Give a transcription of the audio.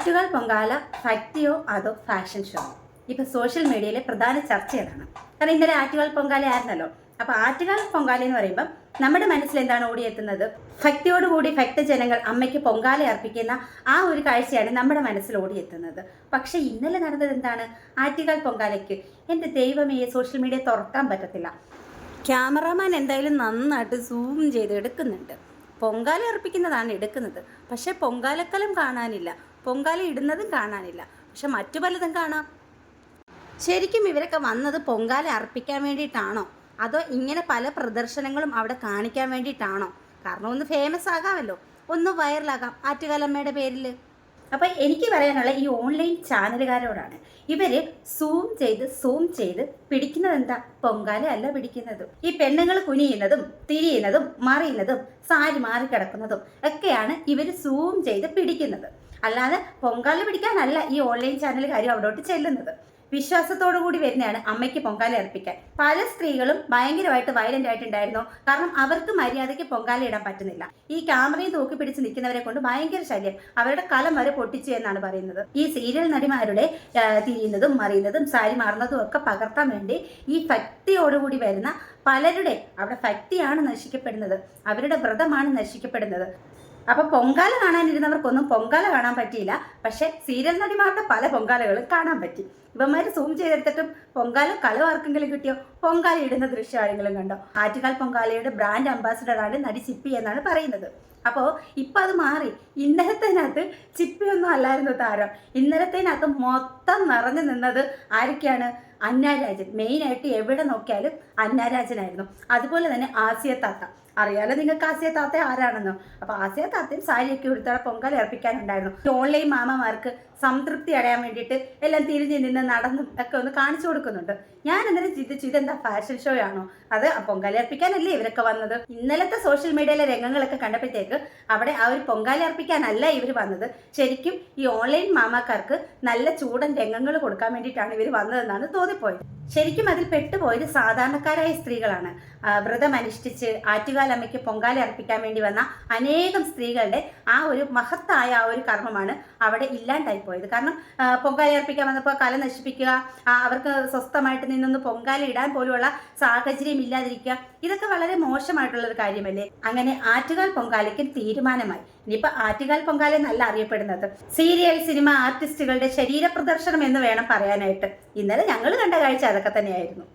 ആറ്റുകാൽ പൊങ്കാല ഭക്തിയോ അതോ fashion show? ഇപ്പൊ social മീഡിയയിലെ പ്രധാന ചർച്ചകളാണ്. കാരണം ഇന്നലെ ആറ്റുകാൽ പൊങ്കാല ആയിരുന്നല്ലോ. അപ്പൊ ആറ്റുകാൽ പൊങ്കാല എന്ന് പറയുമ്പോൾ നമ്മുടെ മനസ്സിൽ എന്താണ് ഓടിയെത്തുന്നത്? ഭക്തിയോടുകൂടി ഭക്തജനങ്ങൾ അമ്മയ്ക്ക് പൊങ്കാല അർപ്പിക്കുന്ന ആ ഒരു കാഴ്ചയാണ് നമ്മുടെ മനസ്സിൽ ഓടിയെത്തുന്നത്. പക്ഷെ ഇന്നലെ നടന്നത് എന്താണ്? ആറ്റുകാൽ പൊങ്കാലയ്ക്ക് എൻ്റെ ദൈവമേ, സോഷ്യൽ മീഡിയ തുറക്കാൻ പറ്റത്തില്ല. ക്യാമറാമാൻ എന്തായാലും നന്നായിട്ട് സൂം ചെയ്ത് എടുക്കുന്നുണ്ട്. പൊങ്കാല അർപ്പിക്കുന്നതാണ് എടുക്കുന്നത്. പക്ഷെ പൊങ്കാലക്കലം കാണാനില്ല, പൊങ്കാല ഇടുന്നതും കാണാനില്ല. പക്ഷെ മറ്റു പലതും കാണാം. ശരിക്കും ഇവരൊക്കെ വന്നത് പൊങ്കാല അർപ്പിക്കാൻ വേണ്ടിയിട്ടാണോ, അതോ ഇങ്ങനെ പല പ്രദർശനങ്ങളും അവിടെ കാണിക്കാൻ വേണ്ടിയിട്ടാണോ? കാരണം ഒന്ന് ഫേമസ് ആകാമല്ലോ, ഒന്ന് വൈറലാകാം ആറ്റുകാലമ്മയുടെ പേരിൽ. അപ്പം എനിക്ക് പറയാനുള്ള ഈ ഓൺലൈൻ ചാനലുകാരോടാണ്, ഇവർ സൂം ചെയ്ത് പിടിക്കുന്നത് എന്താ? പൊങ്കാല അല്ല പിടിക്കുന്നത്. ഈ പെണ്ണുങ്ങൾ കുനിയുന്നതും തിരിയുന്നതും മറിയുന്നതും സാരി മാറിക്കിടക്കുന്നതും ഒക്കെയാണ് ഇവർ സൂം ചെയ്ത് പിടിക്കുന്നത്. അല്ലാതെ പൊങ്കാല പിടിക്കാനല്ല ഈ ഓൺലൈൻ ചാനലുകാരും അവിടോട്ട് ചെല്ലുന്നത്. വിശ്വാസത്തോടു കൂടി വരുന്നതാണ് അമ്മയ്ക്ക് പൊങ്കാല അർപ്പിക്കാൻ. പല സ്ത്രീകളും ഭയങ്കരമായിട്ട് വയലന്റ് ആയിട്ടുണ്ടായിരുന്നു. കാരണം അവർക്ക് മര്യാദയ്ക്ക് പൊങ്കാല ഇടാൻ പറ്റുന്നില്ല. ഈ ക്യാമറയും തൂക്കി പിടിച്ച് നിൽക്കുന്നവരെ കൊണ്ട് ഭയങ്കര ശല്യം. അവരുടെ കലം വരെ പൊട്ടിച്ചു എന്നാണ് പറയുന്നത്. ഈ സീരിയൽ നടിമാരുടെ തിരിയുന്നതും മറിയുന്നതും സാരി മാറുന്നതും ഒക്കെ പകർത്താൻ വേണ്ടി ഈ ഭക്തിയോടുകൂടി വരുന്ന പലരുടെ അവിടെ ഭക്തിയാണ് നശിക്കപ്പെടുന്നത്, അവരുടെ വ്രതമാണ് നശിക്കപ്പെടുന്നത്. അപ്പൊ പൊങ്കാല കാണാനിരുന്നവർക്കൊന്നും പൊങ്കാല കാണാൻ പറ്റിയില്ല. പക്ഷെ സീരിയൽ നടിമാരുടെ പല പൊങ്കാലകളും കാണാൻ പറ്റി. ഇവന്മാര് സൂം ചെയ്തെടുത്തിട്ടും പൊങ്കാല കലം ആർക്കെങ്കിലും കിട്ടിയോ? പൊങ്കാല ഇടുന്ന ദൃശ്യം ആരെങ്കിലും കണ്ടോ? ആറ്റുകാൽ പൊങ്കാലയുടെ ബ്രാൻഡ് അംബാസിഡറാണ് നടി ചിപ്പി എന്നാണ് പറയുന്നത്. അപ്പോൾ ഇപ്പം അത് മാറി. ഇന്നലത്തേനകത്ത് ചിപ്പിയൊന്നും അല്ലായിരുന്നു താരം. ഇന്നലത്തേനകത്ത് മൊത്തം നിറഞ്ഞു നിന്നത് ആരൊക്കെയാണ്? അന്നാരാജൻ. മെയിനായിട്ട് എവിടെ നോക്കിയാലും അന്നാരാജനായിരുന്നു. അതുപോലെ തന്നെ ആസിയ താത്ത. അറിയാലോ നിങ്ങൾക്ക് ആസിയ താത്ത ആരാണെന്നോ? അപ്പൊ ആസിയ താത്തയും സാരിയൊക്കെ എടുത്താൽ പൊങ്കാല അർപ്പിക്കാനുണ്ടായിരുന്നു. ഓൺലൈൻ മാമമാർക്ക് സംതൃപ്തി അടയാൻ വേണ്ടിയിട്ട് എല്ലാം തിരിഞ്ഞു നിന്ന് നടന്നും ഒക്കെ ഒന്ന് കാണിച്ചു കൊടുക്കുന്നുണ്ട്. ഞാൻ അന്നേരം ചിന്തിച്ചു, ഇതെന്താ ഫാഷൻ ഷോ ആണോ? അത് പൊങ്കാല അർപ്പിക്കാനല്ലേ ഇവരൊക്കെ വന്നത്? ഇന്നലത്തെ സോഷ്യൽ മീഡിയയിലെ രംഗങ്ങളൊക്കെ കണ്ടപ്പോഴത്തേക്ക് അവിടെ ആ ഒരു പൊങ്കാല അർപ്പിക്കാനല്ല ഇവർ വന്നത്. ശരിക്കും ഈ ഓൺലൈൻ മാമാക്കാർക്ക് നല്ല ചൂടൻ രംഗങ്ങൾ കൊടുക്കാൻ വേണ്ടിയിട്ടാണ് ഇവർ വന്നതെന്നാണ് തോന്നിപ്പോയത്. ശരിക്കും അതിൽ പെട്ടുപോയത് സാധാരണക്കാരായ സ്ത്രീകളാണ്. വ്രതം അനുഷ്ഠിച്ച് ആറ്റുകാലമ്മയ്ക്ക് പൊങ്കാല അർപ്പിക്കാൻ വേണ്ടി വന്ന അനേകം സ്ത്രീകളുടെ ആ ഒരു മഹത്തായ ആ ഒരു കർമ്മമാണ് അവിടെ ഇല്ലാണ്ടായി പോയത്. കാരണം പൊങ്കാല അർപ്പിക്കാൻ വന്നപ്പോൾ കല നശിപ്പിക്കുക, അവർക്ക് സ്വസ്ഥമായിട്ട് നിന്നൊന്ന് പൊങ്കാല ഇടാൻ പോലുള്ള സാഹചര്യം ഇല്ലാതിരിക്കുക, ഇതൊക്കെ വളരെ മോശമായിട്ടുള്ള ഒരു കാര്യമല്ലേ? അങ്ങനെ ആറ്റുകാൽ പൊങ്കാലയ്ക്കും തീരുമാനമായി. ഇനിയിപ്പോൾ ആറ്റുകാൽ പൊങ്കാല എന്നല്ല അറിയപ്പെടുന്നത്, സീരിയൽ സിനിമ ആർട്ടിസ്റ്റുകളുടെ ശരീര പ്രദർശനം എന്ന് വേണം പറയാനായിട്ട്. ഇന്നലെ ഞങ്ങൾ കണ്ട കാഴ്ച അതൊക്കെ തന്നെയായിരുന്നു.